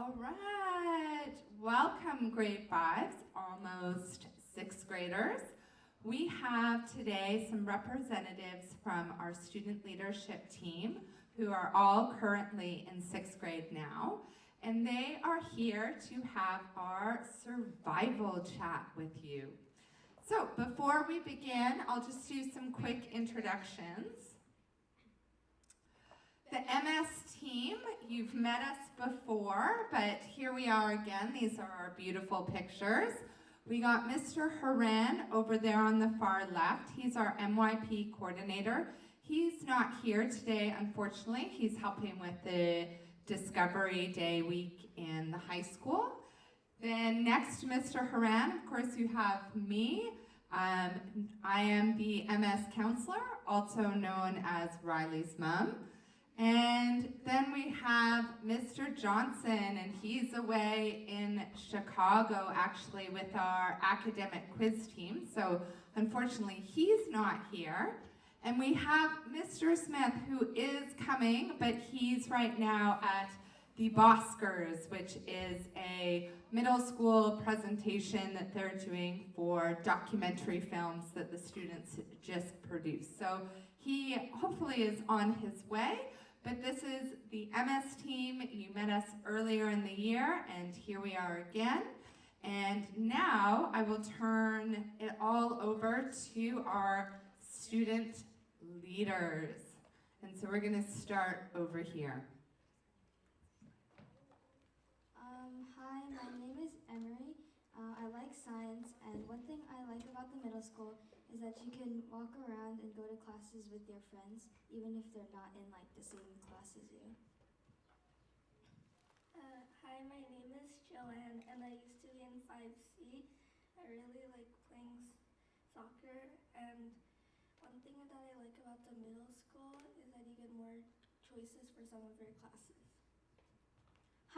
All right, welcome grade 5s, almost 6th graders. We have today some representatives from our student leadership team who are all currently in 6th grade now, and they are here to have our survival chat with you. So before we begin, I'll just do some quick introductions. The MS team, you've met us before, but here we are again. These are our beautiful pictures. We got Mr. Haran over there on the far left. He's our MYP coordinator. He's not here today, unfortunately. He's helping with the Discovery Day week in the high school. Then next to Mr. Haran, of course, you have me. I am the MS counselor, also known as Riley's mom. And then we have Mr. Johnson, and he's away in Chicago actually with our academic quiz team, so unfortunately he's not here. And we have Mr. Smith, who is coming, but he's right now at the Boskers, which is a middle school presentation that they're doing for documentary films that the students just produced. So he hopefully is on his way. But this is the MS team. You met us earlier in the year, and here we are again. And now I will turn it all over to our student leaders. And so we're going to start over here. Hi, my name is Emery. I like science, and one thing I like about the middle school is that you can walk around and go to classes with your friends, even if they're not in like the same class as you. Hi, my name is Joanne, and I used to be in 5C. I really like playing soccer, and one thing that I like about the middle school is that you get more choices for some of your classes.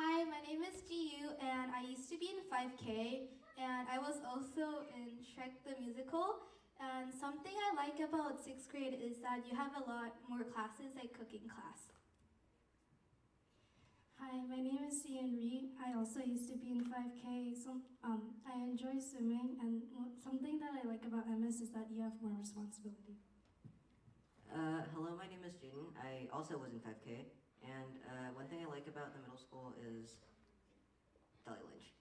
Hi, my name is GU, and I used to be in 5K, and I was also in Shrek the Musical. And something I like about 6th grade is that you have a lot more classes, like cooking class. Hi, my name is Cian Ree. I also used to be in 5K. I enjoy swimming, and something that I like about MS is that you have more responsibility. Hello, my name is Jaden. I also was in 5K, and one thing I like about the middle school is deli lunch.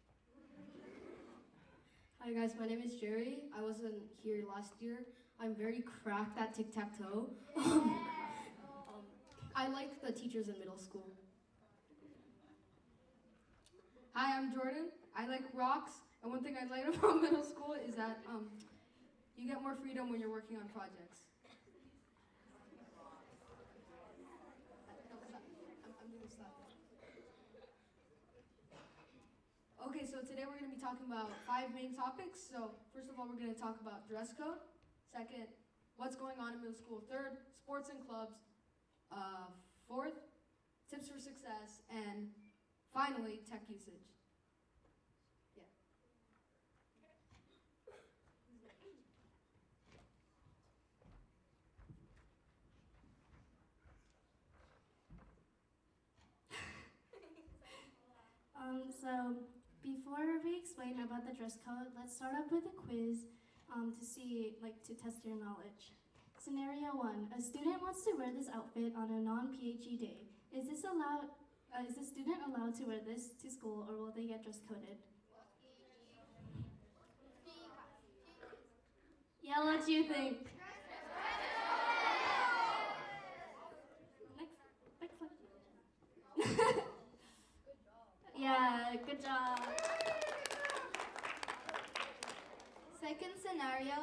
Hi guys, my name is Jerry. I wasn't here last year. I'm very cracked at tic-tac-toe. I like the teachers in middle school. Hi, I'm Jordan. I like rocks, and one thing I like about middle school is that you get more freedom when you're working on projects. Okay, so today we're going to be talking about 5 main topics. So first of all, we're going to talk about dress code. Second, what's going on in middle school. Third, sports and clubs. Fourth, tips for success. And finally, tech usage. Yeah. So before we explain about the dress code, let's start up with a quiz to test your knowledge. Scenario 1, a student wants to wear this outfit on a non-PHE day. Is the student allowed to wear this to school, or will they get dress coded? Yeah, what do you think? Next question. Yeah, good job. Second scenario,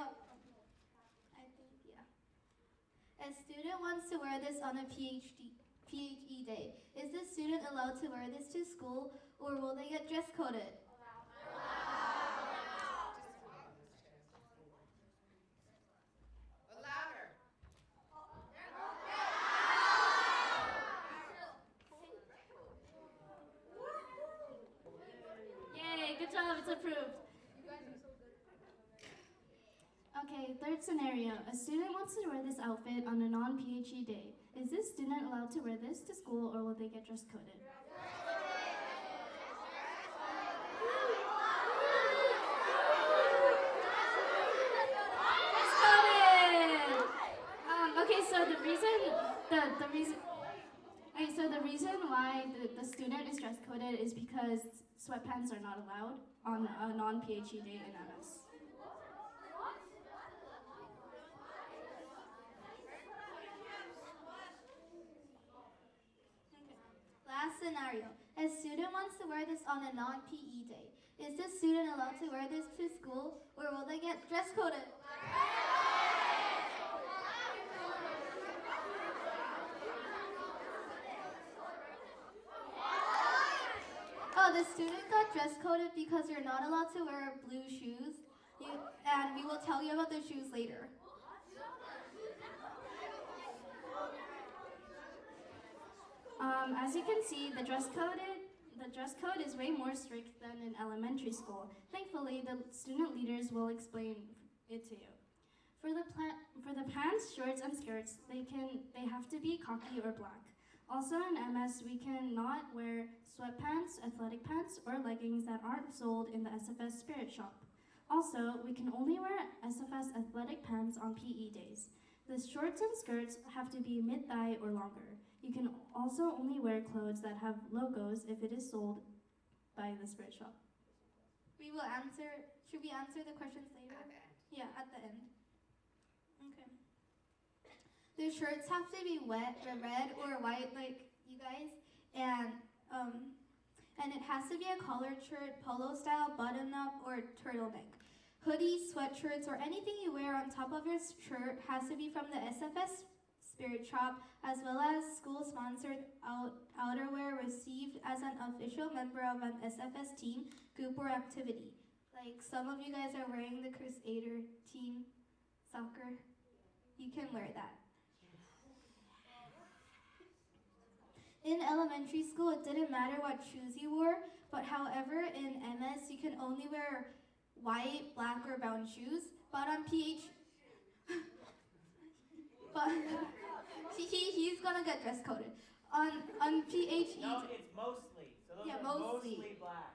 a student wants to wear this on a PHE day. Is the student allowed to wear this to school, or will they get dress coded? Yay, good job, it's approved. Okay, third scenario. A student wants to wear this outfit on a non-PHE day. Is this student allowed to wear this to school, or will they get dress coded? reason why the student is dress coded is because sweatpants are not allowed on a non-PHE day in MS. Last scenario. A student wants to wear this on a non-PE day. Is this student allowed to wear this to school, or will they get dress coded? Oh, the student got dress coded because you're not allowed to wear blue shoes. And we will tell you about the shoes later. As you can see, the dress code is way more strict than in elementary school. Thankfully, the student leaders will explain it to you. For the pants, shorts, and skirts, they have to be khaki or black. Also in MS, we cannot wear sweatpants, athletic pants, or leggings that aren't sold in the SFS Spirit Shop. Also, we can only wear SFS athletic pants on PE days. The shorts and skirts have to be mid-thigh or longer. You can also only wear clothes that have logos if it is sold by the Spirit Shop. Should we answer the questions later? At the end. Yeah, at the end. Okay. The shirts have to be red or white like you guys, and it has to be a collared shirt, polo style, button up, or turtleneck. Hoodies, sweatshirts, or anything you wear on top of your shirt has to be from the SFS Spirit Shop, as well as school-sponsored outerwear received as an official member of an SFS team, group, or activity. Like some of you guys are wearing the Crusader team soccer. You can wear that. In elementary school, it didn't matter what shoes you wore, but however, in MS, you can only wear white, black, or brown shoes, but on but he's gonna get dress coded. On PHE. No, it's mostly. So those Yeah, are mostly. mostly black.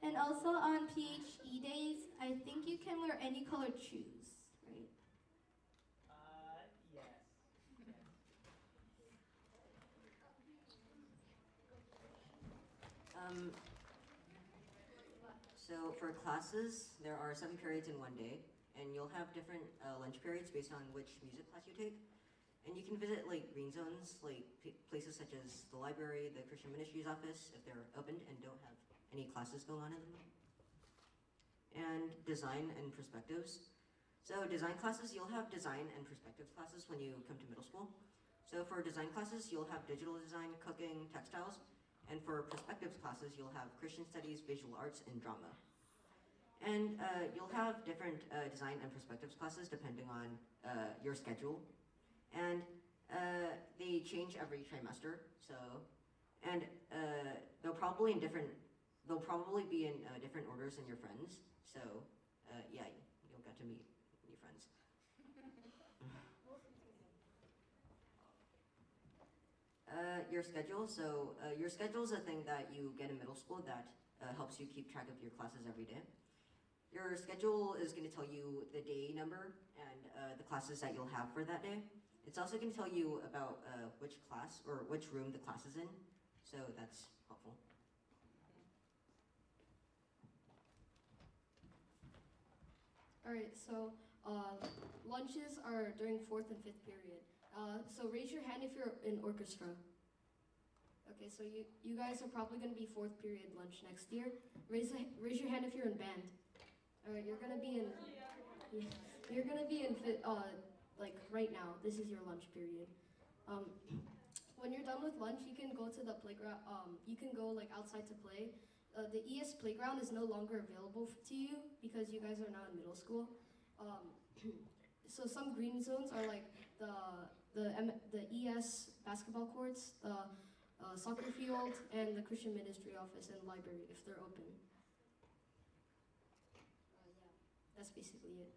And also on PHE days, I think you can wear any colored shoes, right? Yes. So for classes, there are 7 periods in one day, and you'll have different lunch periods based on which music class you take. And you can visit like green zones, like places such as the library, the Christian Ministries office, if they're opened and don't have any classes going on in them. And design and perspectives. So design classes, you'll have design and perspectives classes when you come to middle school. So for design classes, you'll have digital design, cooking, textiles. And for perspectives classes, you'll have Christian studies, visual arts, and drama. And you'll have different design and perspectives classes depending on your schedule. And they change every trimester. So, and they'll probably be in different orders than your friends. So, yeah, you'll get to meet new friends. Your schedule. So your schedule is a thing that you get in middle school that helps you keep track of your classes every day. Your schedule is going to tell you the day number and the classes that you'll have for that day. It's also going to tell you about which class or which room the class is in. So that's helpful. All right, so lunches are during 4th and 5th period. So raise your hand if you're in orchestra. Okay, so you guys are probably going to be 4th period lunch next year. Raise your hand if you're in band. All right, you're going to be in like right now. This is your lunch period. When you're done with lunch, you can go to the playground. You can go like outside to play. The ES playground is no longer available to you because you guys are now in middle school. So some green zones are like the ES basketball courts, the soccer field, and the Christian Ministry office and library if they're open. Yeah, that's basically it.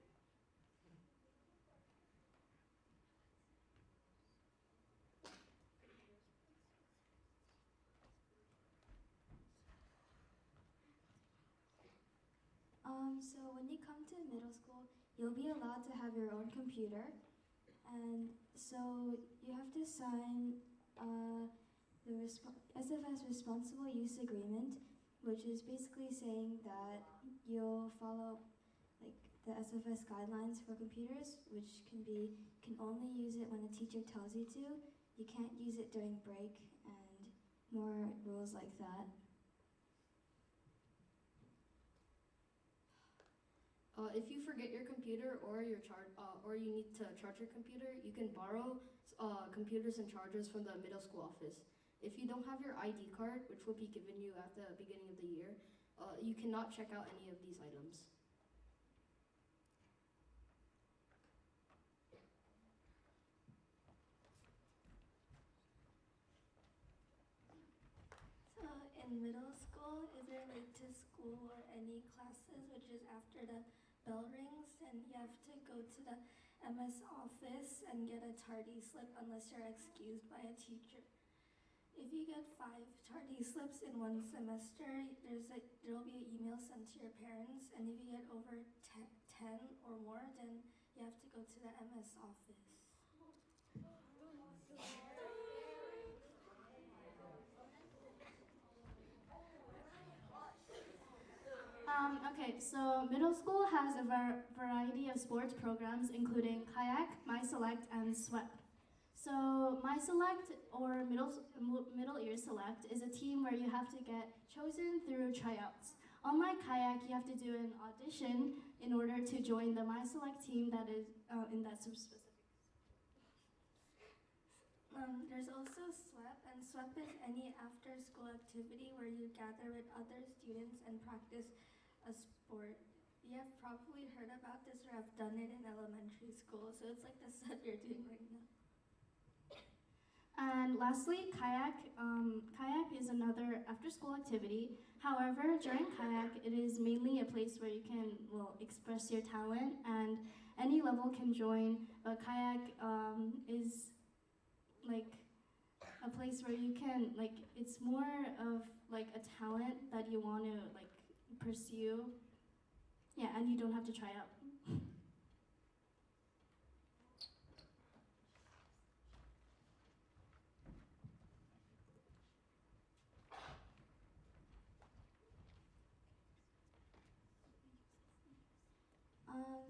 So when you come to middle school, you'll be allowed to have your own computer. And so you have to sign the SFS Responsible Use Agreement, which is basically saying that you'll follow like the SFS guidelines for computers, which can only use it when a teacher tells you to. You can't use it during break and more rules like that. If you forget your computer or or you need to charge your computer, you can borrow computers and chargers from the middle school office. If you don't have your ID card, which will be given you at the beginning of the year, you cannot check out any of these items. So in middle school, if you're late to school or any classes, which is after the bell rings, then you have to go to the MS office and get a tardy slip unless you're excused by a teacher. If you get 5 tardy slips in one semester, there'll be an email sent to your parents, and if you get over 10 or more, then you have to go to the MS office. Okay, so middle school has a variety of sports programs, including kayak, My Select, and SWEP. So My Select, or Middle Ear Select, is a team where you have to get chosen through tryouts. Unlike kayak, you have to do an audition in order to join the My Select team that is in that specific. There's also SWEP, and SWEP is any after-school activity where you gather with other students and practice a sport. You have probably heard about this or have done it in elementary school, so it's like the stuff you're doing right now. And lastly, kayak. Kayak is another after-school activity. However, during kayak, it is mainly a place where you can express your talent, and any level can join. But kayak is like a place where you can it's more of like a talent that you want to pursue. Yeah, and you don't have to try out.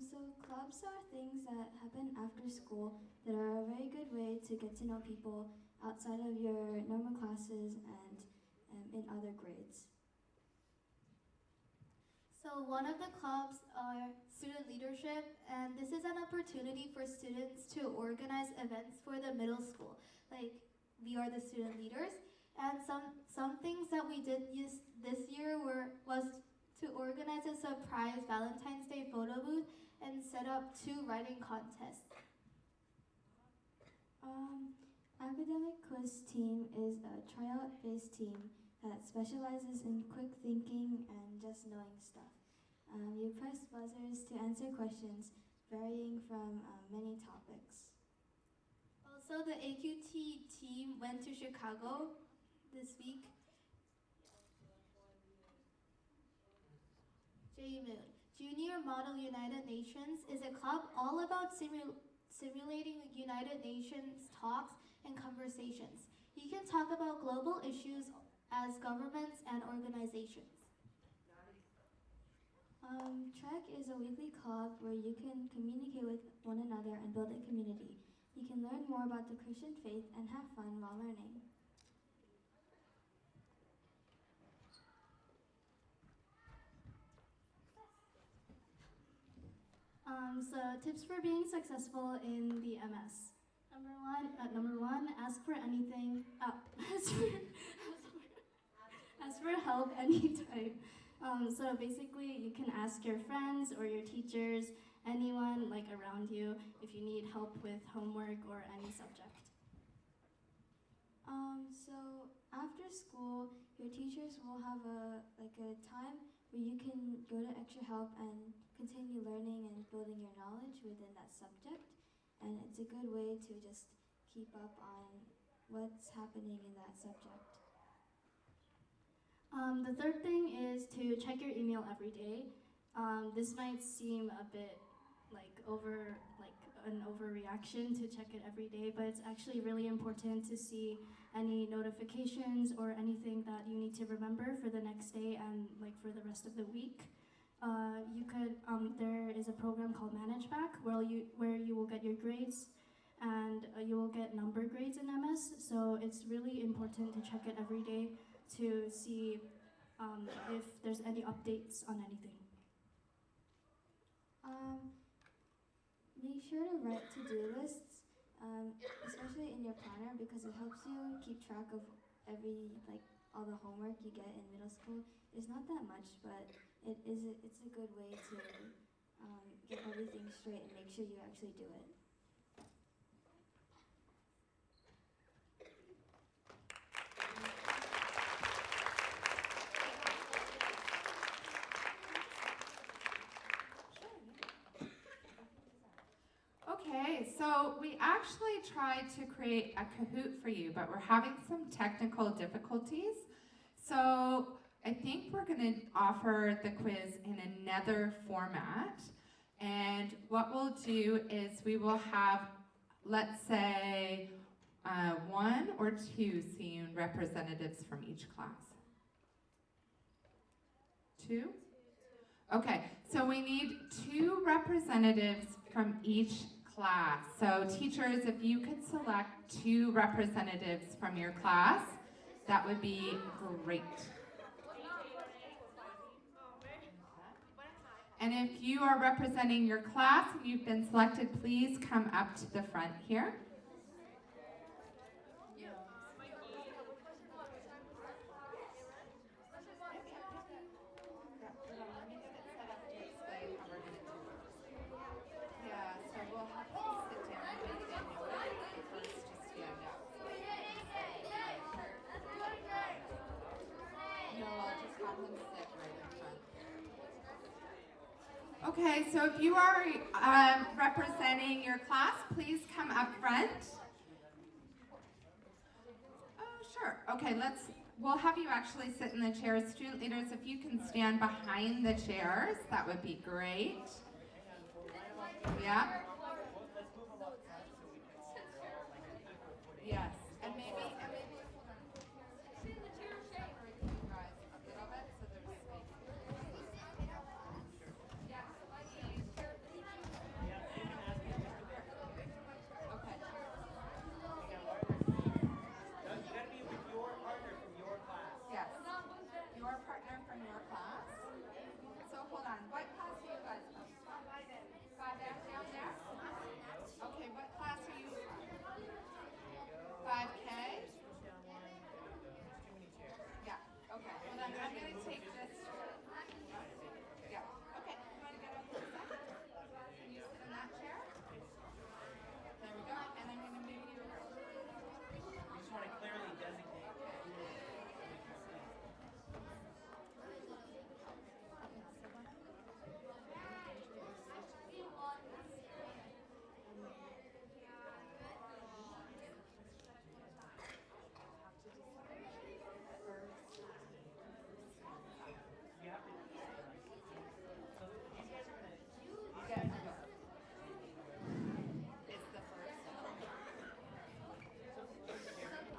So clubs are things that happen after school that are a very good way to get to know people outside of your normal classes and in other grades. So one of the clubs are student leadership, and this is an opportunity for students to organize events for the middle school. Like, we are the student leaders, and some things that we did this year was to organize a surprise Valentine's Day photo booth and set up 2 writing contests. Academic quiz team is a tryout-based team that specializes in quick thinking and just knowing stuff. You press buzzers to answer questions varying from many topics. Also, the AQT team went to Chicago this week. JMOON, Junior Model United Nations, is a club all about simulating United Nations talks and conversations. You can talk about global issues as governments and organizations. Trek is a weekly club where you can communicate with one another and build a community. You can learn more about the Christian faith and have fun while learning. So tips for being successful in the MS. Number one, ask for anything. Ask for help anytime. So basically, you can ask your friends or your teachers, anyone around you, if you need help with homework or any subject. So after school, your teachers will have a time where you can go to extra help and continue learning and building your knowledge within that subject. And it's a good way to just keep up on what's happening in that subject. The third thing is to check your email every day. This might seem a bit an overreaction to check it every day, but it's actually really important to see any notifications or anything that you need to remember for the next day and like for the rest of the week. There is a program called ManageBack where you will get your grades and you will get number grades in MS. So it's really important to check it every day to see if there's any updates on anything. Make sure to write to-do lists, especially in your planner, because it helps you keep track of all the homework you get in middle school. It's not that much, but it's a good way to get everything straight and make sure you actually do it. Okay, so we actually tried to create a Kahoot for you, but we're having some technical difficulties. So I think we're going to offer the quiz in another format. And what we'll do is we will have, let's say, 1 or 2 senior representatives from each class. 2? Okay, so we need 2 representatives from each class. So teachers, if you could select 2 representatives from your class, that would be great. And if you are representing your class and you've been selected, please come up to the front here. Okay, so if you are representing your class, please come up front. Oh, sure. Okay, we'll have you actually sit in the chairs. Student leaders, if you can stand behind the chairs, that would be great. Yeah? Yes, and maybe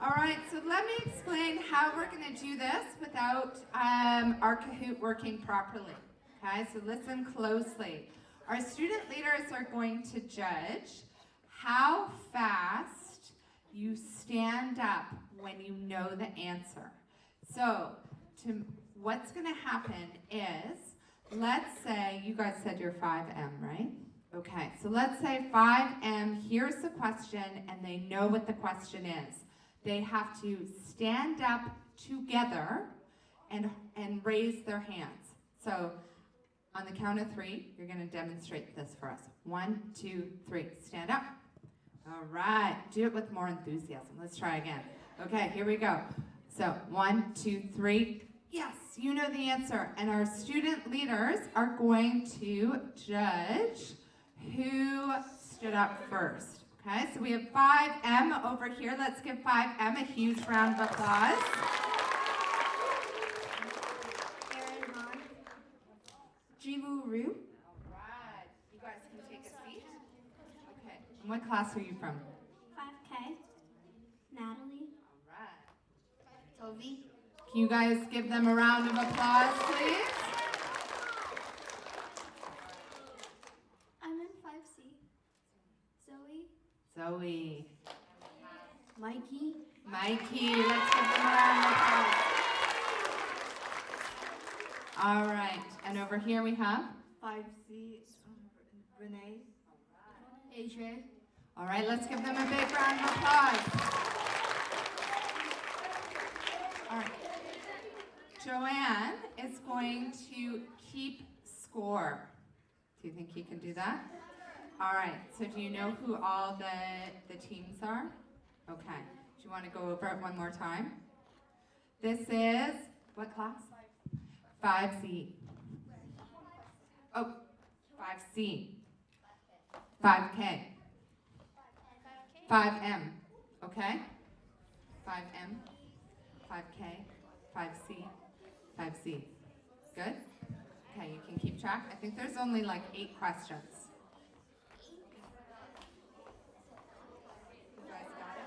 All right, so let me explain how we're going to do this without our Kahoot working properly. Okay, so listen closely. Our student leaders are going to judge how fast you stand up when you know the answer. So what's going to happen is, let's say you guys said you're 5M, right? Okay, so let's say 5M hears the question and they know what the question is. They have to stand up together and raise their hands. So on the count of 3, you're going to demonstrate this for us. 1, 2, 3. Stand up. All right. Do it with more enthusiasm. Let's try again. Okay, here we go. So 1, 2, 3. Yes, you know the answer. And our student leaders are going to judge who stood up first. Okay, so we have 5M over here. Let's give 5M a huge round of applause. Jiwoo Ryu. All right, you guys can take what class are you from? 5K. Natalie. All right. Toby. Can you guys give them a round of applause, please? I'm in 5C. Zoe. Zoe. Mikey. Mikey, let's give them a round of applause. All right, and over here we have? 5C. Renee. AJ. All right, let's give them a big round of applause. All right. Joanne is going to keep score. Do you think he can do that? All right, so do you know who all the teams are? Okay, do you want to go over it one more time? This is, what class? 5C. Oh, 5C. 5K. 5M, okay? 5M, 5K, 5C, 5C. Good? Okay, you can keep track. I think there's only like 8 questions. You guys got it?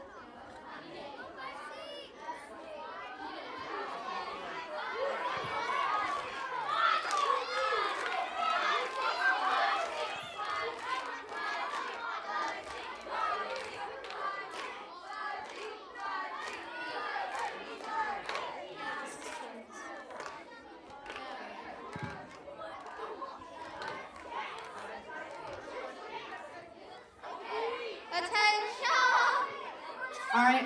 All right,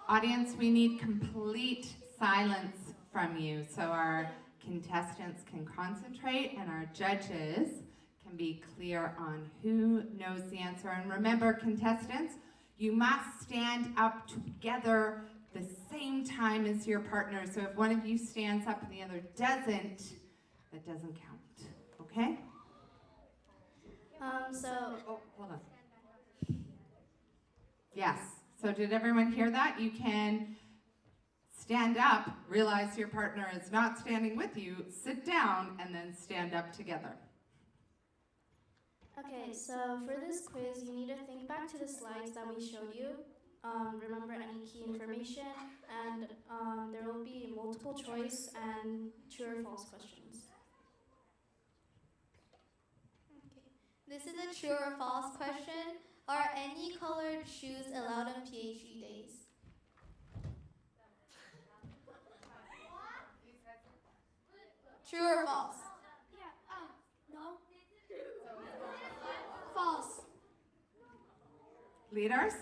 audience, we need complete silence from you so our contestants can concentrate and our judges can be clear on who knows the answer. And remember, contestants, you must stand up together the same time as your partner. So if one of you stands up and the other doesn't, that doesn't count, okay? Oh, hold on. Yes. So did everyone hear that? You can stand up, realize your partner is not standing with you, sit down, and then stand up together. Okay, so for this quiz, you need to think back to the slides that we showed you. Remember any key information, and there will be multiple choice and true or false questions. Okay. This is a true or false question. Are any colored shoes allowed on PhD days? True or false? No. False. Leaders?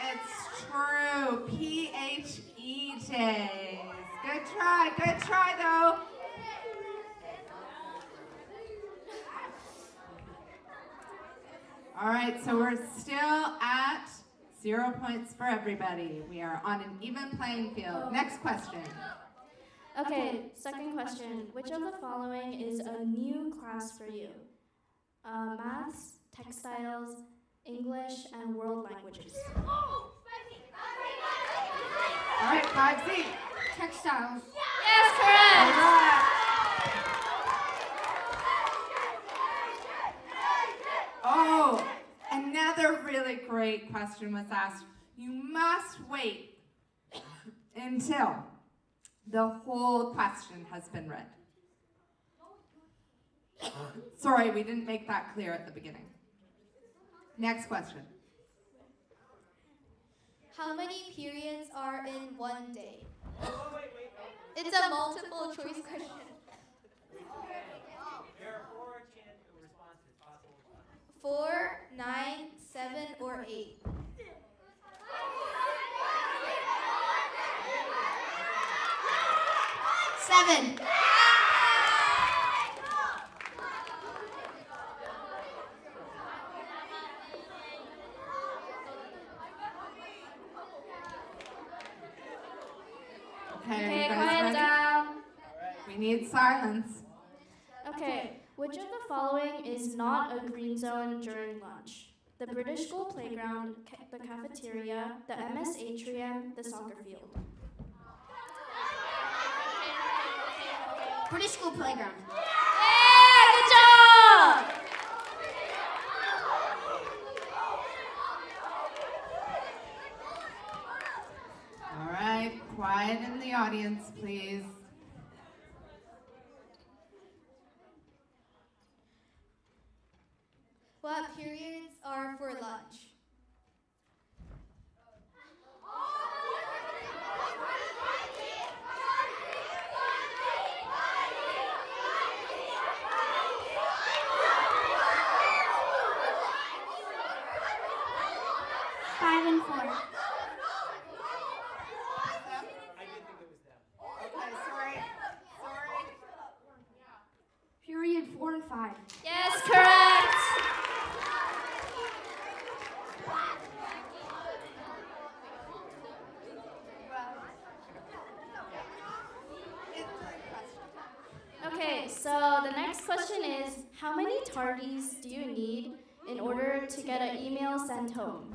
It's true. PHE days. Good try though. All right, so we're still at 0 points for everybody. We are on an even playing field. Next question. Okay, second question. Which of the following is a new class for you? Maths, textiles, English, and world languages. All right, 5C. Textiles. Yes, correct. All right. Oh, another really great question was asked. You must wait until the whole question has been read. Sorry, we didn't make that clear at the beginning. Next question. How many periods are in one day? Wait. It's a multiple choice question. There are 4 responses possible. 4, 9, 7, or 8. 7. Okay, you guys quiet ready? down. We need silence. Okay, which of the following is not a green zone during lunch? The British School playground, the cafeteria, the MS atrium, the soccer field. British School playground. Yeah, good job! Quiet in the audience, please. What periods are for lunch? Five and four. I did think it was them. Okay, sorry. Period 4 and 5. Yes, correct. Okay, so the next question is, how many tardies do you need in order to get an email sent home?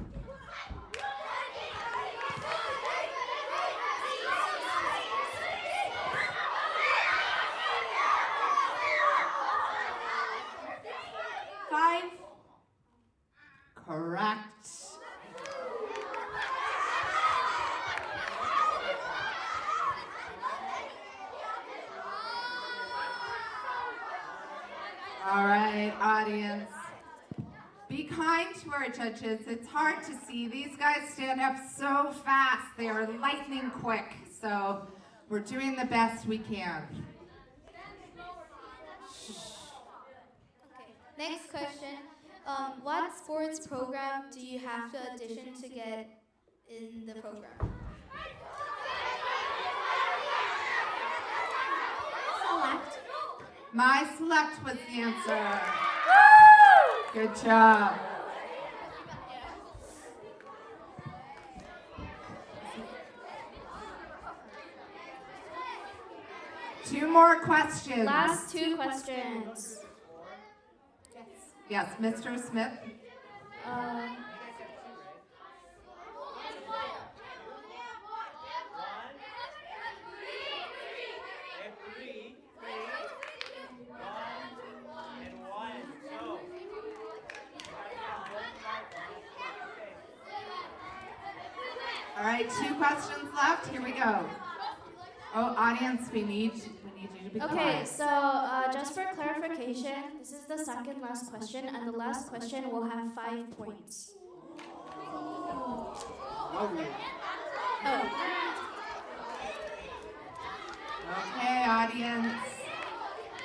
Five. Correct. All right, audience. Be kind to our judges. It's hard to see. These guys stand up so fast. They are lightning quick. So we're doing the best we can. Next question. What sports program do you have to audition to get in the program? Select. My select was the answer. Good job. Two more questions. Last two questions. Yes, Mr. Smith. All right, two questions left. Here we go. Oh, audience, we need you to be Okay, quiet. so just for clarification, this is the second last question, and the last question will have 5 points. Okay, audience,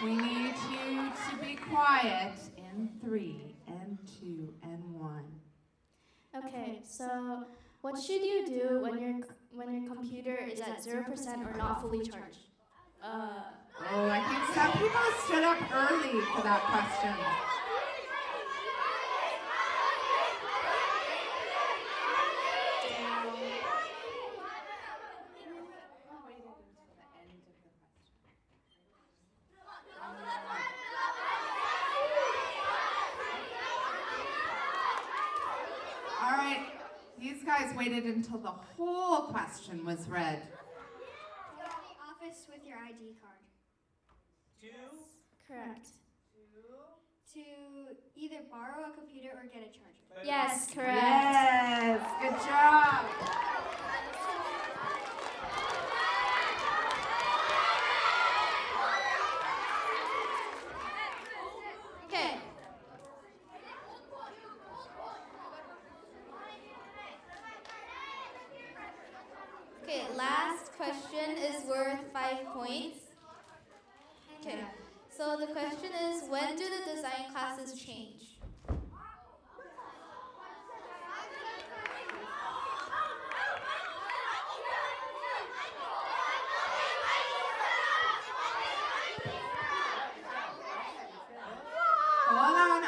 we need you to be quiet in 3 and 2 and 1. Okay, so what should you do when your computer is at 0% or not fully charged? Oh, I think some people stood up early for that question. All right, these guys waited until the whole question was read. Go to the office with your ID card. Correct. To either borrow a computer or get a charger. Yes, correct. Yes, good job. Okay. Okay, last question is worth 5 points. Okay, so the question is, when do the design classes change? Hold on,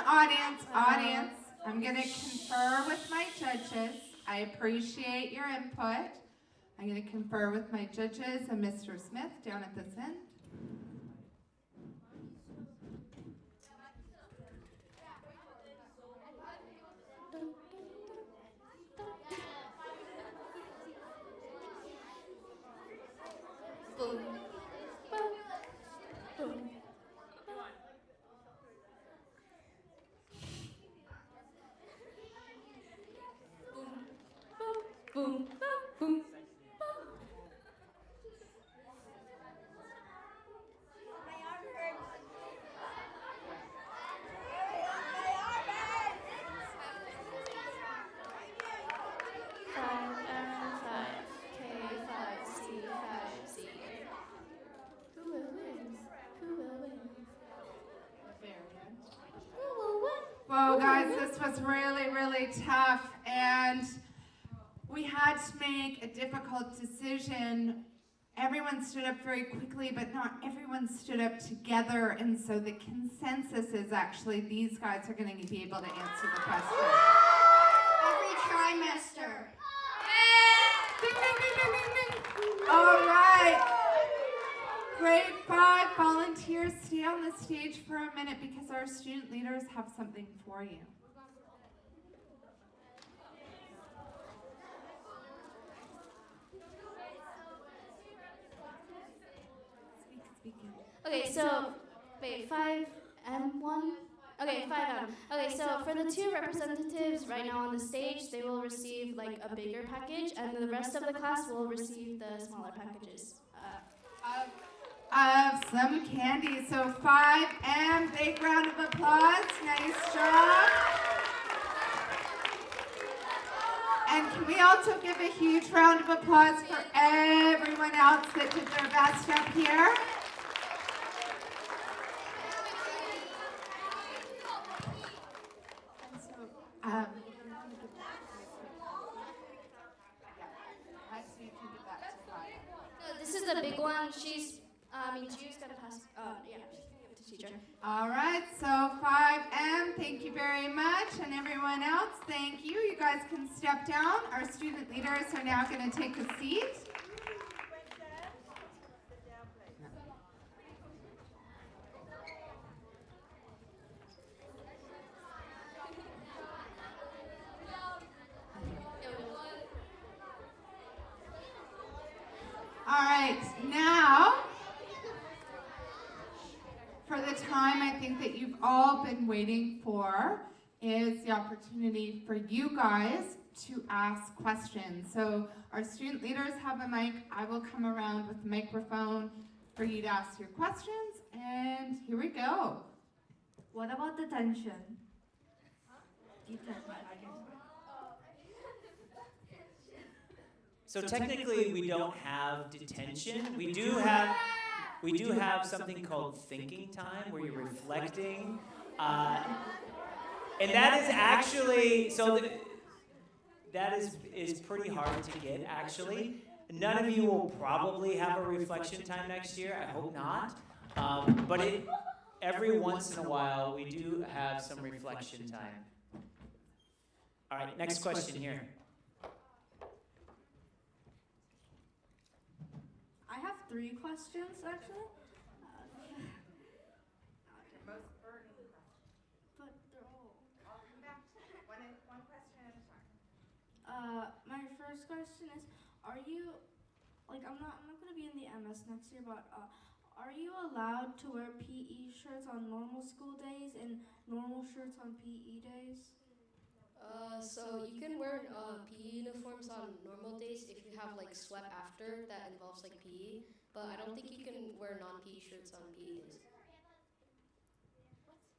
audience. I'm going to confer with my judges. I appreciate your input. I'm going to confer with my judges and Mr. Smith down at this end. Boom. Boom. Boom. Boom. Boom. Boom. was really, really tough, and we had to make a difficult decision. Everyone stood up very quickly, but not everyone stood up together, and so the consensus is actually these guys are going to be able to answer the question. Every trimester. Ding, ding, ding, ding, ding, ding. All right. Grade 5 volunteers, stay on the stage for a minute because our student leaders have something for you. Okay, so wait, 5M1. Okay, 5M. Okay, so for the 2 representatives right now on the stage, they will receive like a bigger package, and the rest of the class will receive the smaller packages. Some candy. So 5M, big round of applause. Nice job. And can we also give a huge round of applause for everyone else that did their best up here? This is the big one. She's gonna pass. Yeah, she's gonna give it to teacher. All right, so 5M, thank you very much. And everyone else, thank you. You guys can step down. Our student leaders are now going to take a seat. All right, now, for the time I think that you've all been waiting for is the opportunity for you guys to ask questions. So our student leaders have a mic. I will come around with the microphone for you to ask your questions, and here we go. What about detention? So technically, we don't have detention. We do have something called thinking time, where you're reflecting, and that is actually that is pretty hard to get. Actually, none of you will probably have a reflection time next year. I hope not. But every once in a while, we do have some reflection time. All right, next question here. I have 3 questions, actually. But they're all... I'll come back to one question at a time. My first question is, are you, like, I'm not going to be in the MS next year, but are you allowed to wear PE shirts on normal school days and normal shirts on PE days? So you can wear PE uniforms on normal days if you have like sweat after that involves like PE, but I don't think you can wear non-PE shirts on PE days.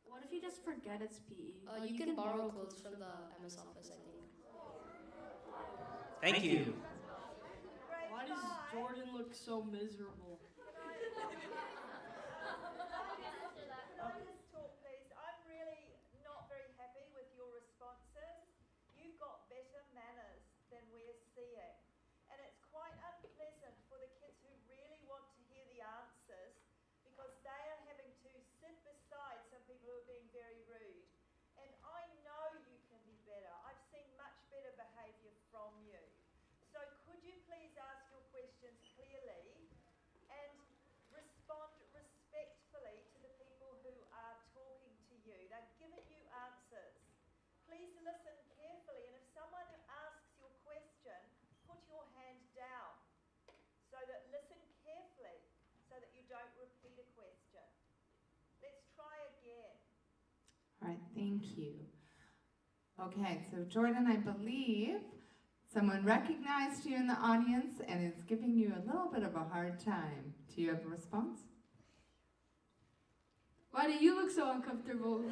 What if you just forget it's PE? You can borrow clothes from the MS office, I think. Thank you. Why does Jordan look so miserable? All right, thank you. Okay, so Jordan, I believe someone recognized you in the audience and is giving you a little bit of a hard time. Do you have a response? Why do you look so uncomfortable?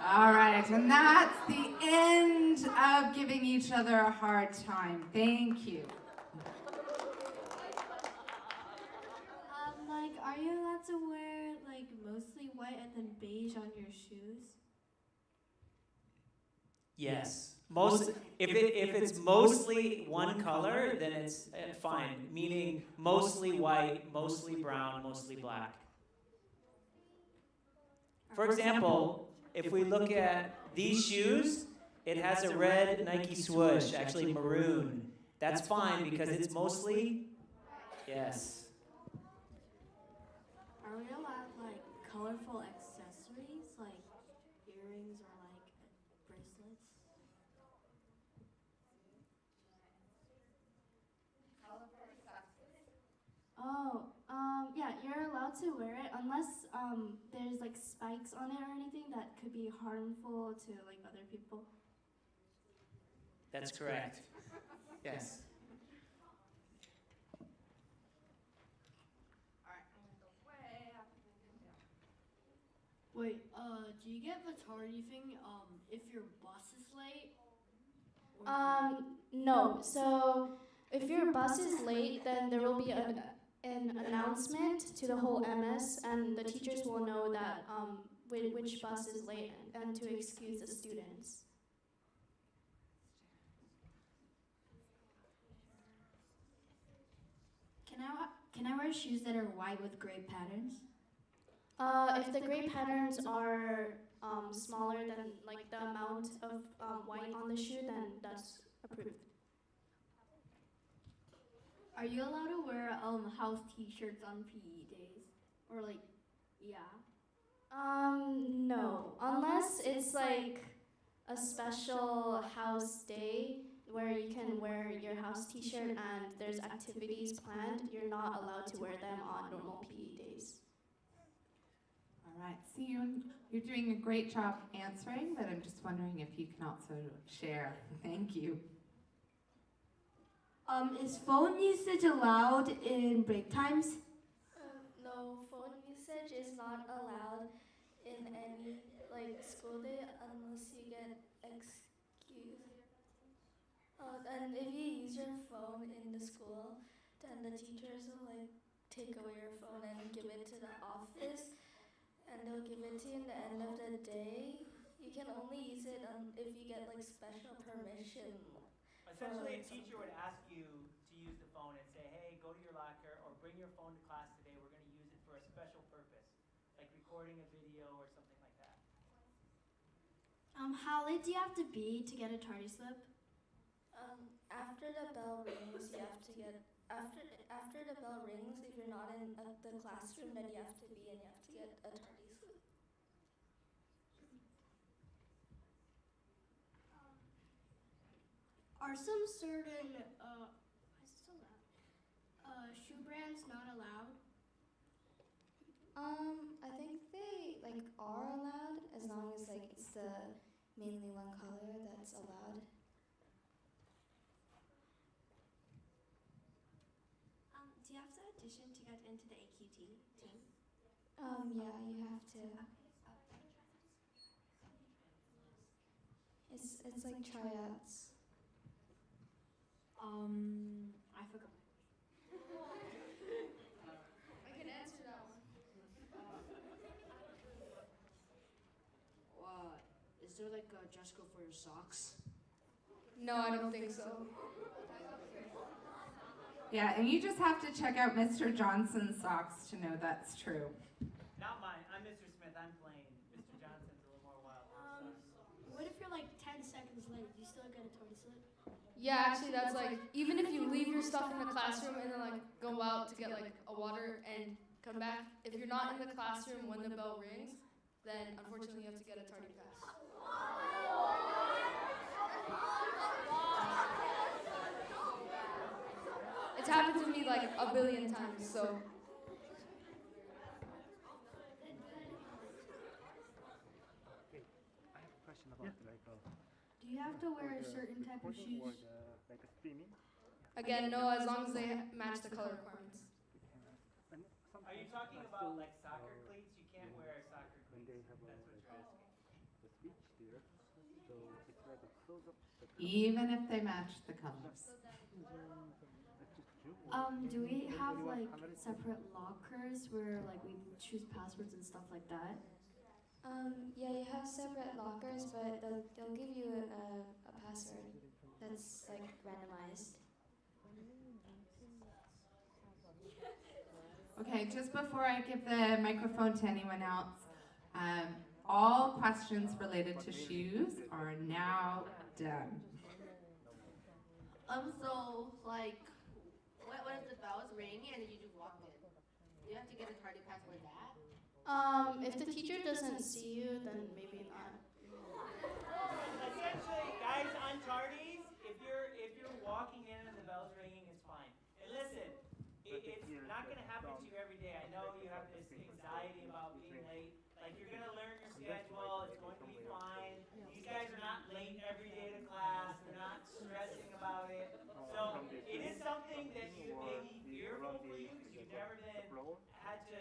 All right, and that's the end of giving each other a hard time. Thank you. Like, are you allowed to wear like mostly white and then beige on your shoes? Yes. If it's mostly one color, then it's fine. Meaning mostly white, mostly brown, mostly black. For example, if we look at these shoes, it has a red Nike swoosh, actually maroon. That's fine because it's mostly, yes. Are we allowed like colorful accessories like earrings or like bracelets? Oh, yeah, you're allowed to wear it unless there's like spikes on it or anything that could be harmful to like other people. That's correct. Yes. Wait, do you get the tardy thing if your bus is late? No. So if your bus is late, then there will be an announcement to the whole MS, and the teachers will know that which bus is late and to excuse the students. Can I wear shoes that are white with gray patterns? If the gray patterns are smaller than like the amount of white on the shoe, then that's approved. Are you allowed to wear house T-shirts on PE days? Or like, yeah. No, unless it's like a special house day where you can wear your house T-shirt and there's activities planned, you're not allowed to wear them on normal PE days. All right, so you're doing a great job answering, but I'm just wondering if you can also share. Thank you. Is phone usage allowed in break times? No, phone usage is not allowed in any school day unless you get excused. And if you use your phone in the school, then the teachers will take away your phone and give it to the office, and they'll give it to you in the end of the day. You can only use it if you get special permission. Essentially, a teacher would ask you to use the phone and say, hey, go to your locker or bring your phone to class today. We're going to use it for a special purpose, like recording a video or something like that. How late do you have to be to get a tardy slip? After the bell rings, you have to get after the bell rings. If you're not in the classroom, then you have to be and you have to get a tardy slip. Are some certain shoe brands not allowed? I think they are allowed as long as it's the mainly one color that's allowed. Do you have to audition to get into the AQT team? Yeah, you have to. It's like tryouts. I forgot. I can answer that one. Is there a dress code for your socks? No, I don't think so. Yeah, and you just have to check out Mr. Johnson's socks to know that's true. Not mine. I'm Mr. Smith. I'm plain. Mr. Johnson's a little more wild. What if you're 10 seconds late? Do you still get a tardy slip? Yeah, actually, that's even if you leave your stuff in the classroom and then go out to get a water and come back, if you're not in the classroom when the bell rings, then unfortunately you have to get a tardy pass. It's happened to me a billion times, so. I have a question about Do you have to wear a certain type of shoes? streaming. Again, no, as long as they match the color requirements. Are you talking about soccer cleats? You can't wear soccer cleats. That's what you're asking. The speech there, so it's a close-up. Even if they match the colors. Do we have separate lockers where we choose passwords and stuff like that? Yeah, you have separate lockers, but they'll give you a password that's like randomized. Okay, just before I give the microphone to anyone else, all questions related to shoes are now done. So, like, what if the bell is ringing and you just walk in? Do you have to get a tardy pass for that? If the teacher doesn't see you, then maybe not. Essentially, guys, on tardies, if you're walking in and the bell's ringing, it's fine. And listen, it's not going to happen to you every day. I know you have this anxiety about being late. Like, you're going to learn your schedule. It's going to be fine. These guys are not late every day to class. They're not stressing about it. So it is something that you may be fearful for you because you've never had to,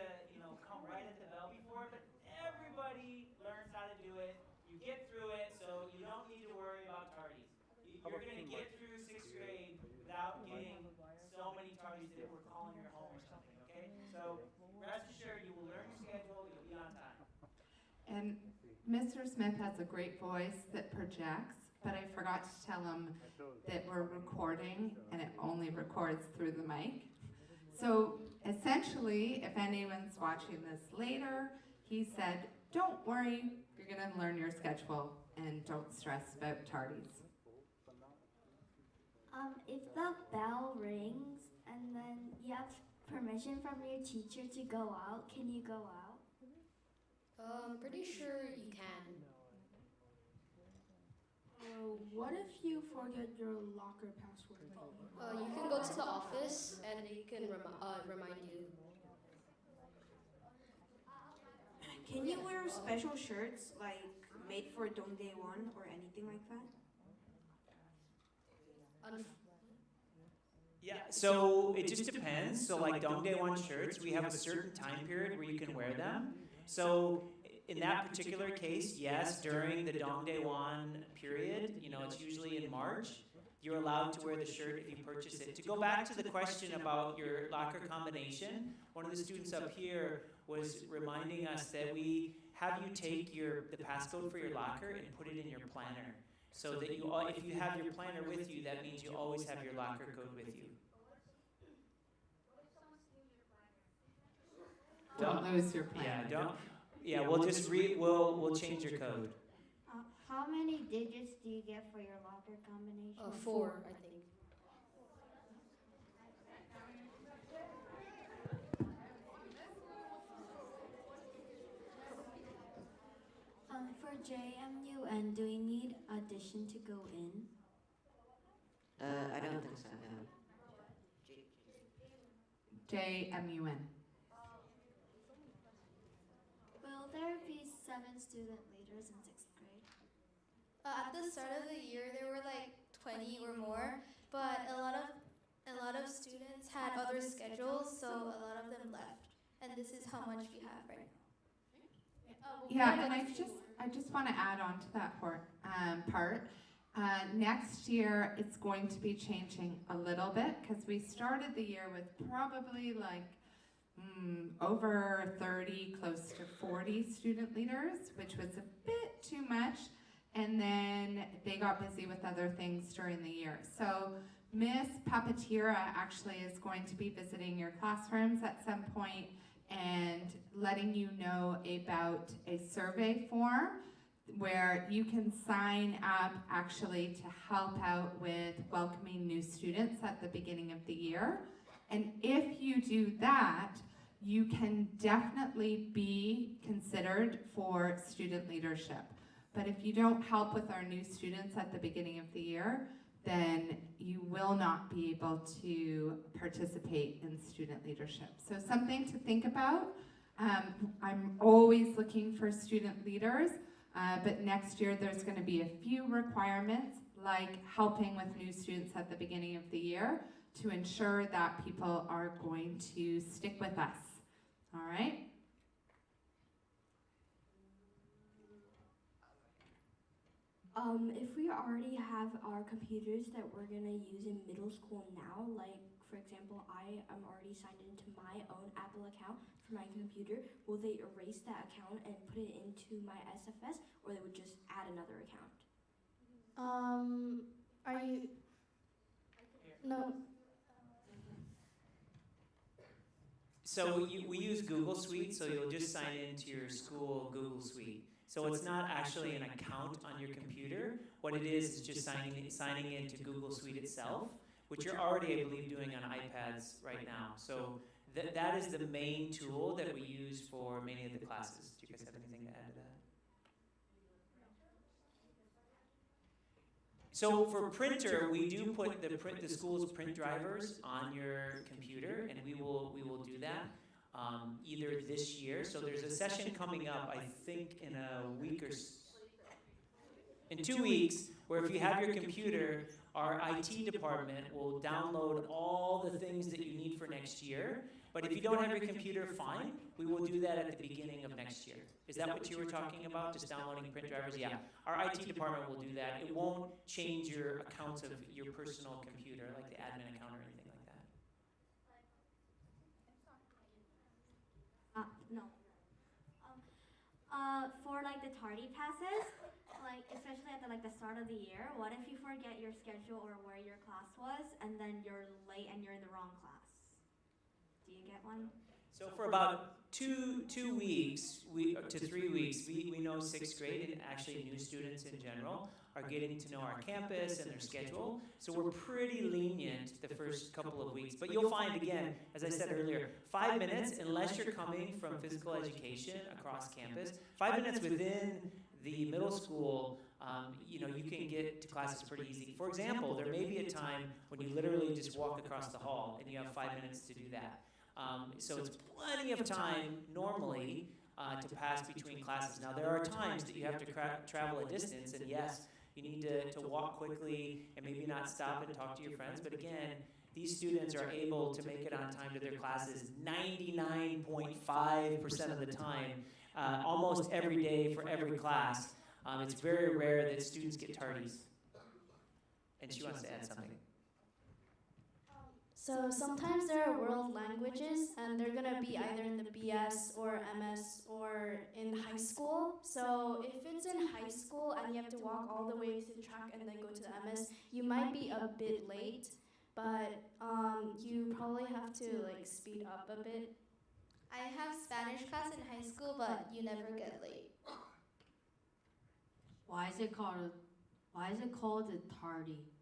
come right at the bell before. But everybody learns how to do it. You get through it, so you don't need to worry about tardies. You're going to get through 6th grade without getting so many tardies that we're calling your home or something, okay? So rest assured, you will learn your schedule, you'll be on time. And Mr. Smith has a great voice that projects, but I forgot to tell him that we're recording and it only records through the mic. So essentially, if anyone's watching this later, he said, don't worry, you're going to learn your schedule and don't stress about tardies. If the bell rings and then you have permission from your teacher to go out, can you go out? Pretty sure you can. What if you forget your locker password? You can go to the office and they can remind you. Can you wear special shirts like made for Dongdae 1 or anything like that? Yeah, so it just depends. So like Dongdae 1 shirts, we have a certain time period where you can wear them. So in that particular case, yes, during the Dongdae 1 period, it's usually in March, you're allowed to wear the shirt if you purchase it. To go back to the question about your locker combination, one of the students up here was reminding us that we have you take the passcode for your locker and put it in your planner. So that if you have your planner with you, that means you always have your locker code with you. Don't lose your planner. Yeah, we'll change your code. How many digits do you get for your locker combination? 4, I think. For JMUN, do we need audition to go in? I don't think so, no. JMUN. Will there be 7 student leaders in 6th grade? At the start of the year, there were like 20 or more, but a lot of students had other schedules, so a lot of them left. And this is how much we have right now. Yeah, and I just want to add on to that part. Next year, it's going to be changing a little bit because we started the year with probably like over 30, close to 40 student leaders, which was a bit too much. And then they got busy with other things during the year. So Miss Papatira actually is going to be visiting your classrooms at some point and letting you know about a survey form where you can sign up actually to help out with welcoming new students at the beginning of the year. And if you do that, you can definitely be considered for student leadership. But if you don't help with our new students at the beginning of the year, then you will not be able to participate in student leadership. So something to think about. I'm always looking for student leaders, but next year there's going to be a few requirements, like helping with new students at the beginning of the year to ensure that people are going to stick with us. All right? If we already have our computers that we're gonna use in middle school now, like for example, I am already signed into my own Apple account for my computer, will they erase that account and put it into my SFS, or they would just add another account? Are you? No. So we use Google Suite, so you'll just sign into your school Google Suite. So it's not actually an account on your computer. What it is just signing into Google Suite itself, which you're already, I believe, doing on iPads right now. So that is the main tool that we use for many of the classes. Do you guys have anything to add to that? So for printer, we do put the school's print drivers on your computer, and we will do that either this year. So there's a session coming up, I think, in a week or in 2 weeks, where if you have your computer, our IT department will download all the things that you need for next year. But if you don't have your computer, fine. We will do that at the beginning of next year. Is that what you were talking about, just downloading print drivers? Yeah. Our IT department will do that. It won't change your accounts of your personal computer, like the admin account or anything like that. No. For like the tardy passes, like especially at the start of the year, what if you forget your schedule or where your class was, and then you're late and you're in the wrong class? Do you get one? So for about two weeks to 3 weeks, we know 6th grade and actually new students in general are getting to know our campus and their schedule. So we're pretty lenient the first couple of weeks. But you'll find, again, as I said earlier, 5 minutes, unless you're coming from physical education across campus, 5 minutes within the middle school, you can get to classes pretty easy. For example, there may be a time when you literally just walk across the hall and you have 5 minutes to do that. So it's plenty of time normally to pass between classes. Now there are times that you have to travel a distance, and yes, you need to walk quickly and maybe not stop and talk to your friends. But again, these students are able to make it on time to their classes 99.5% of the time, almost every day for every class. It's very rare that students get tardies. And she wants to add something. So sometimes there are world languages, and they're gonna be either in the BS or MS or in high school. So if it's in high school and you have to walk all the way to the track and then go to the MS, you might be a bit late, but you probably have to speed up a bit. I have Spanish class in high school, but you never get late. Why is it called a tardy?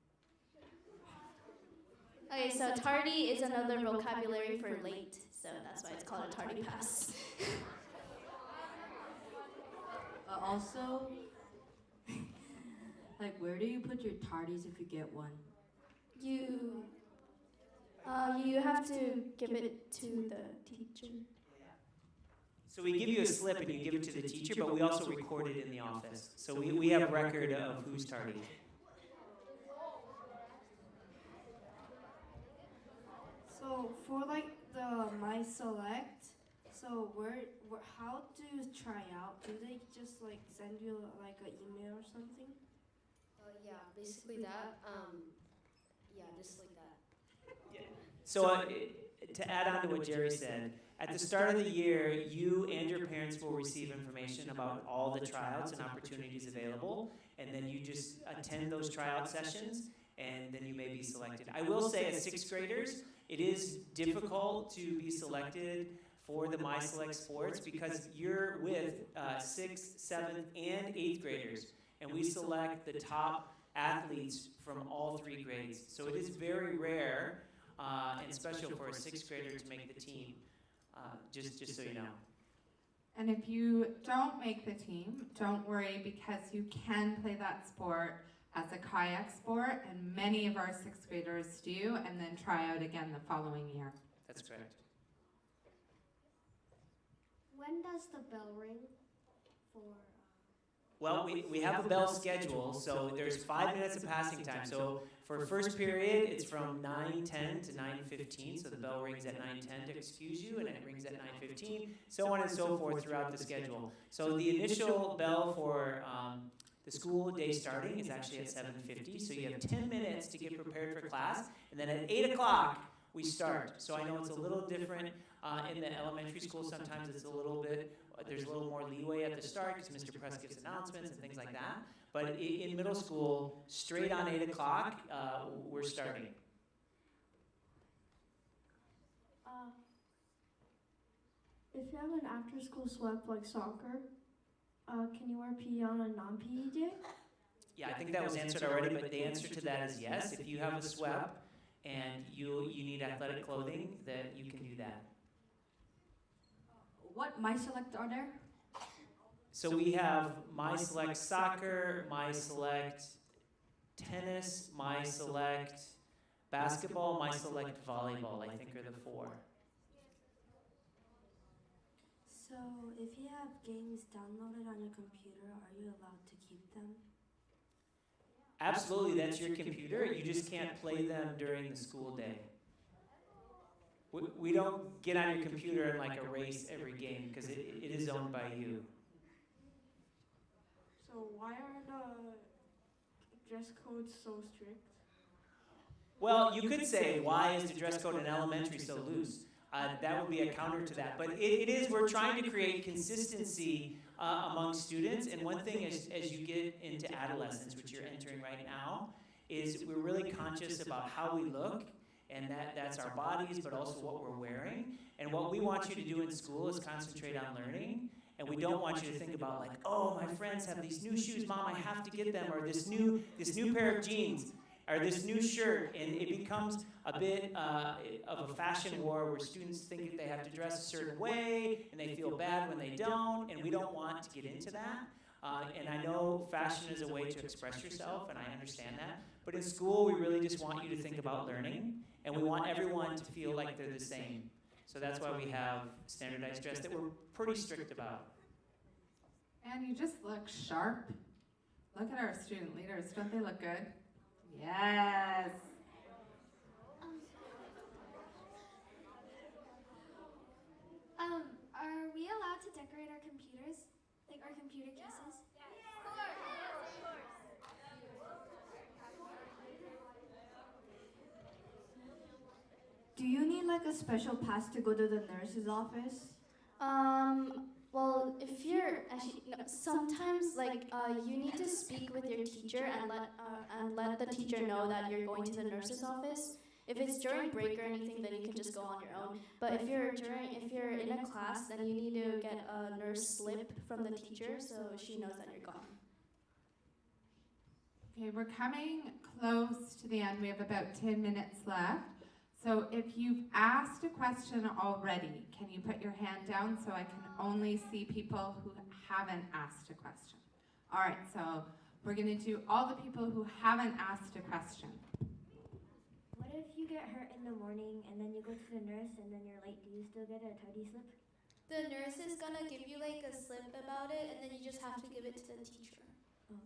Okay, so tardy is another vocabulary for late, so that's why it's called a tardy pass. Also, where do you put your tardies if you get one? You have to give it to the teacher. So we give you a slip and you give it to the teacher, but we also record it in the office. So we have record of who's tardy. So for the My Select, so how to try out? Do they just send you an email or something? Yeah, basically that. Yeah, just like that. Yeah. So to add on to what Jerry said, at the start of the year, you and your parents will receive information about all the tryouts and opportunities available, and then you just attend those tryout sessions, and then you may be selected. I will say as 6th graders, it is difficult to be selected for the My Select sports because you're with 6th, 7th, and 8th graders, and we select the top athletes from all 3 grades. So it is very rare and special for a 6th grader to make the team, just so you know. And if you don't make the team, don't worry, because you can play that sport as a kayak sport, and many of our 6th graders do, and then try out again the following year. That's correct. When does the bell ring for... Well, we have a bell schedule, so there's 5 minutes of passing time. So for first period, it's from 9:10 to 9:15, so the bell rings at 9:10 to excuse you, and it rings at 9:15, so on and so forth throughout the schedule. So the initial bell for the school day starting is actually at 7:50, so you have 10 minutes to get prepared for class, and then at 8 o'clock, we start. So I know it's a little different in the elementary school. Sometimes it's a little bit, there's a little more leeway at the start because Mr. Press gives announcements and things like that. But in middle school, straight on 8 o'clock, we're starting. If you have an after-school SWEP like soccer, can you wear PE on a non-PE day? Yeah, I think that was answered already, but the answer to that is yes. If you have a SWEP and you need athletic clothing, then you can do that. What My Select are there? So we have My Select Soccer, My Select Tennis, My Select Basketball, My Select Volleyball, I think are the 4. So, if you have games downloaded on your computer, are you allowed to keep them? Absolutely, that's your computer. You just can't play them during the school day. We don't get on your computer and like erase every game because it is owned by you. So why are the dress codes so strict? Well, you could say, why is the dress code in elementary so loose? That would be a counter to that. But it is, we're trying to create consistency among students. And one thing as you get into adolescence, which you're entering right now, is we're really conscious about how we look. And that's our bodies, but also what we're wearing. And what we want you to do in school is concentrate on learning. And we don't want you to think about like, oh, my friends have these new shoes, Mom, I have to get them, or this new pair of jeans, or this new shirt. And it becomes a bit of a fashion war where students think that they have to dress a certain way, and they feel bad when they don't, and we don't want to get into that. And I know fashion is a way to express yourself, and I understand that. But in school, we really just want you to think about learning, and we want everyone to feel like they're the same. So that's why we have standardized dress that we're pretty strict about. And you just look sharp. Look at our student leaders. Don't they look good? Yes. Are we allowed to decorate our computers? Like our computer cases? Do you need like a special pass to go to the nurse's office? Well, if you're actually, no, sometimes like you need to speak with your teacher and let the teacher know that you're going to the nurse's office. If it's during break or anything, then you can just go on your own. But if you're in a class, then you need to get a nurse slip from the teacher so she knows that you're gone. Okay, we're coming close to the end. We have about 10 minutes left. So if you've asked a question already, can you put your hand down so I can only see people who haven't asked a question? All right, so we're going to do all the people who haven't asked a question. What if you get hurt in the morning and then you go to the nurse and then you're late? Do you still get a tardy slip? The nurse is gonna give you like a slip about it, and then you just have to give it to the teacher. Okay.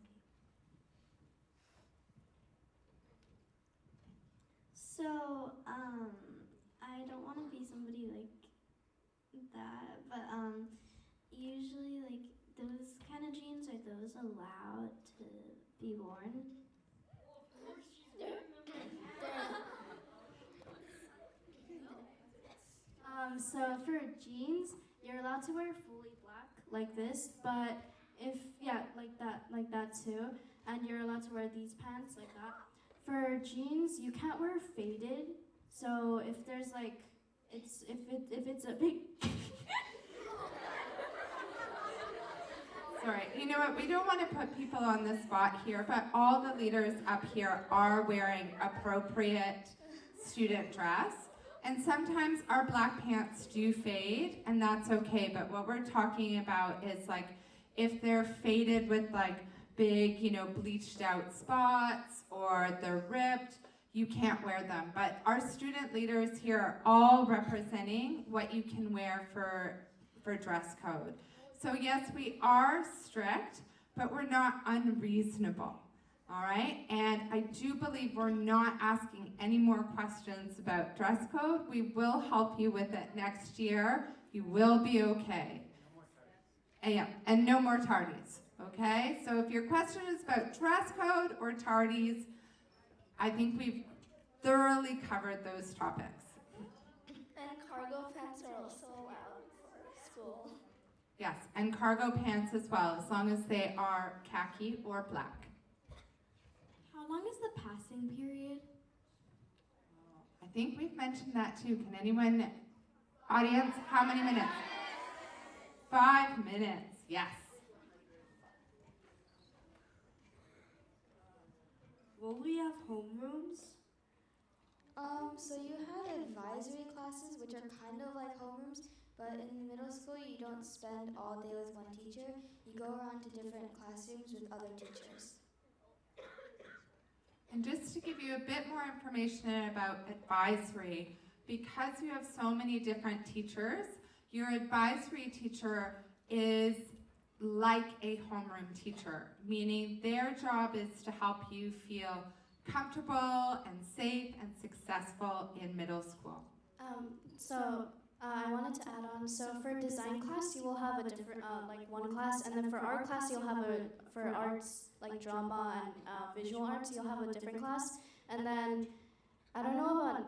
So, I don't want to be somebody like that, but usually like those kind of jeans, are those allowed to be worn? So for jeans, you're allowed to wear fully black like this, but if, yeah, like that too, and you're allowed to wear these pants like that. For jeans, you can't wear faded, so if there's like, if it's a big... Sorry, you know what, we don't want to put people on the spot here, but all the leaders up here are wearing appropriate student dress. And sometimes our black pants do fade, and that's okay, but what we're talking about is like, if they're faded with like big, you know, bleached out spots, or they're ripped, you can't wear them. But our student leaders here are all representing what you can wear for dress code. So yes, we are strict, but we're not unreasonable. All right, and I do believe we're not asking any more questions about dress code. We will help you with it next year. You will be okay. And no more tardies, okay? So if your question is about dress code or tardies, I think we've thoroughly covered those topics. cargo pants are also allowed for school. Yes, and cargo pants as well, as long as they are khaki or black. How long is the passing period? I think we've mentioned that too. Can anyone, audience, how many minutes? 5 minutes, yes. Will we have homerooms? So you have advisory classes, which are kind of like homerooms, but in middle school you don't spend all day with one teacher. You go around to different classrooms with other teachers. And just to give you a bit more information about advisory, because you have so many different teachers, your advisory teacher is like a homeroom teacher, meaning their job is to help you feel comfortable and safe and successful in middle school. I wanted to add on, so for design class, you will have a different, like one class, and then for art class, you'll have for arts, like drama and visual arts, you'll have a different class. And then, I don't know about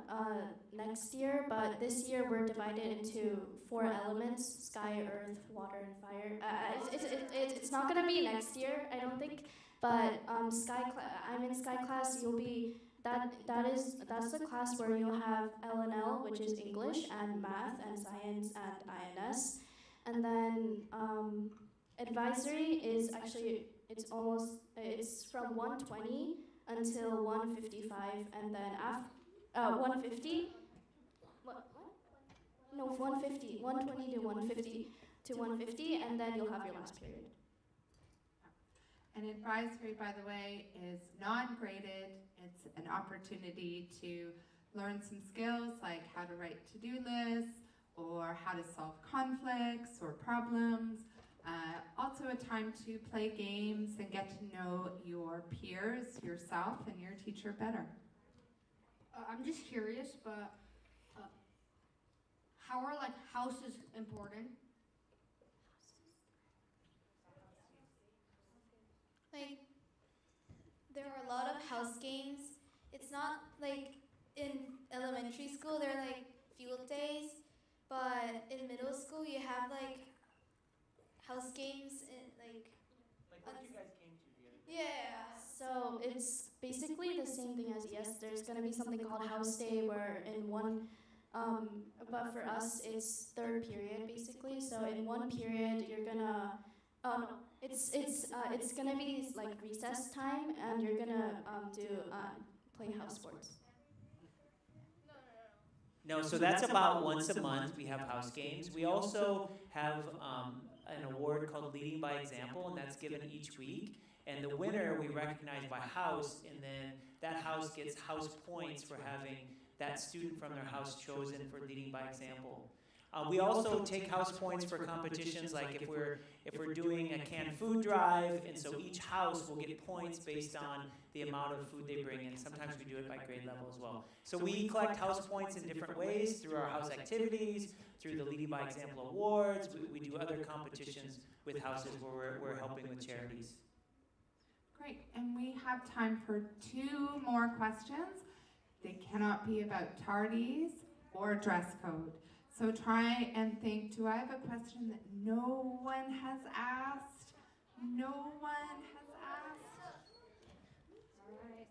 next year, but this year we're divided into 4 elements: sky, earth, water, and fire. It's not gonna be next year, I don't think, but I'm in sky class, you'll be, that's the class where you'll have L&L, which is English and math and science and INS. And then advisory is actually, it's from 120 until 155, and then after 150. What? No, 150. 120 to 150, and then you'll have your last period. And advisory, by the way, is non-graded. It's an opportunity to learn some skills like how to write to-do lists or how to solve conflicts or problems. Also a time to play games and get to know your peers, yourself, and your teacher better. I'm just curious, but how are like houses important? Like, there are a lot of house games. It's not like in elementary school, there are like field days, but in middle school, you have like house games in like what you guys came to the other day. Yeah, so it's basically the same thing as yes. There's gonna be something called house day where in one, but for us it's third period basically. So in one period you're gonna, it's gonna be like recess time and you're gonna play house sports. No, so that's about once a month we have house games. We also have an award called Leading by Example, and that's given each week. And the winner we recognize by house, and then that house gets house points for having that student from their house chosen for leading by example. We also take house points for competitions, like if we're doing a canned food drive, and so each house will get points based on the amount of food they bring in. Sometimes we do it by grade level as well. So we collect house points in different ways, through our house activities, through the Leading by Example awards. We do other competitions with houses where we're helping with charities. Great, and we have time for 2 more questions. They cannot be about tardies or dress code. So try and think, do I have a question that no one has asked? No one has asked? All right.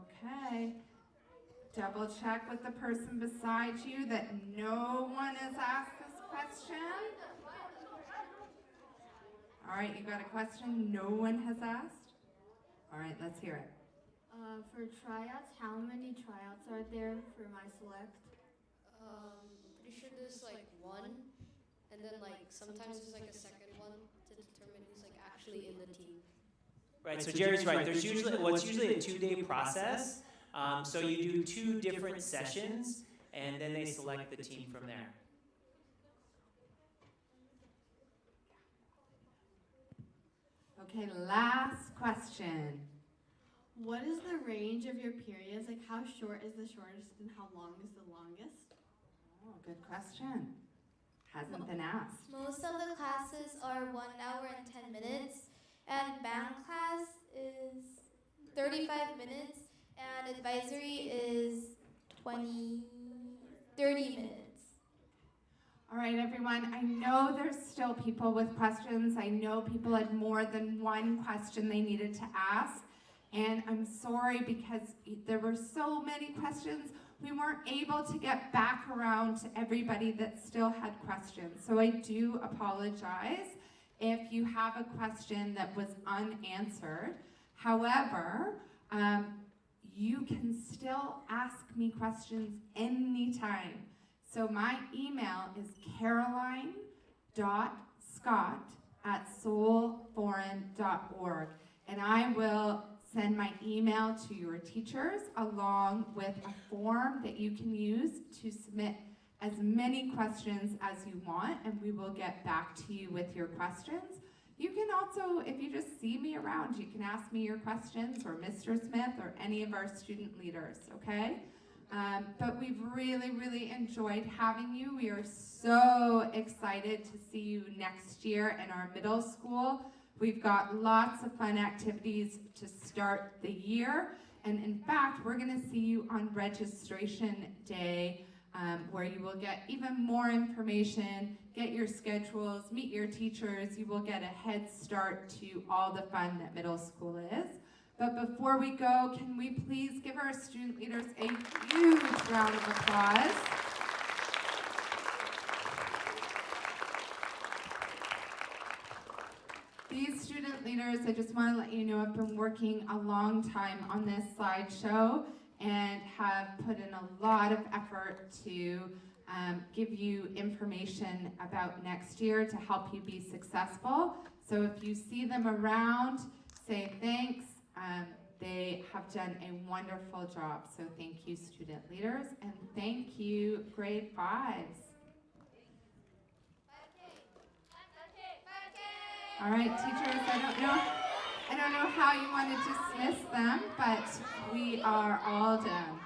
Okay. Double check with the person beside you that no one has asked this question. All right, you got a question no one has asked? All right, let's hear it. For tryouts, how many tryouts are there for my select? Pretty sure there's like 1, and then like sometimes there's like a second one to determine who's like actually in the team. Right, so Jerry's right. There's usually, it's usually a 2-day process. So you do 2 different sessions, and then they select the team from there. Okay, last question. What is the range of your periods? Like, how short is the shortest and how long is the longest? Oh, good question. Hasn't been asked. Most of the classes are 1 hour and 10 minutes, and band class is 35 minutes, and advisory is 30 30 minutes. All right, everyone, I know there's still people with questions. I know people had more than one question they needed to ask. And I'm sorry because there were so many questions, we weren't able to get back around to everybody that still had questions. So I do apologize if you have a question that was unanswered. However, you can still ask me questions anytime. So my email is caroline.scott@seoulforeign.org, and I will send my email to your teachers along with a form that you can use to submit as many questions as you want, and we will get back to you with your questions. You can also, if you just see me around, you can ask me your questions, or Mr. Smith, or any of our student leaders, okay? But we've really, really enjoyed having you. We are so excited to see you next year in our middle school. We've got lots of fun activities to start the year. And in fact, we're gonna see you on registration day, where you will get even more information, get your schedules, meet your teachers. You will get a head start to all the fun that middle school is. But before we go, can we please give our student leaders a huge round of applause? These student leaders, I just want to let you know, have been working a long time on this slideshow and have put in a lot of effort to give you information about next year to help you be successful. So if you see them around, say thanks. They have done a wonderful job. So thank you, student leaders, and thank you, grade 5s. All right, teachers, I don't know how you want to dismiss them, but we are all done.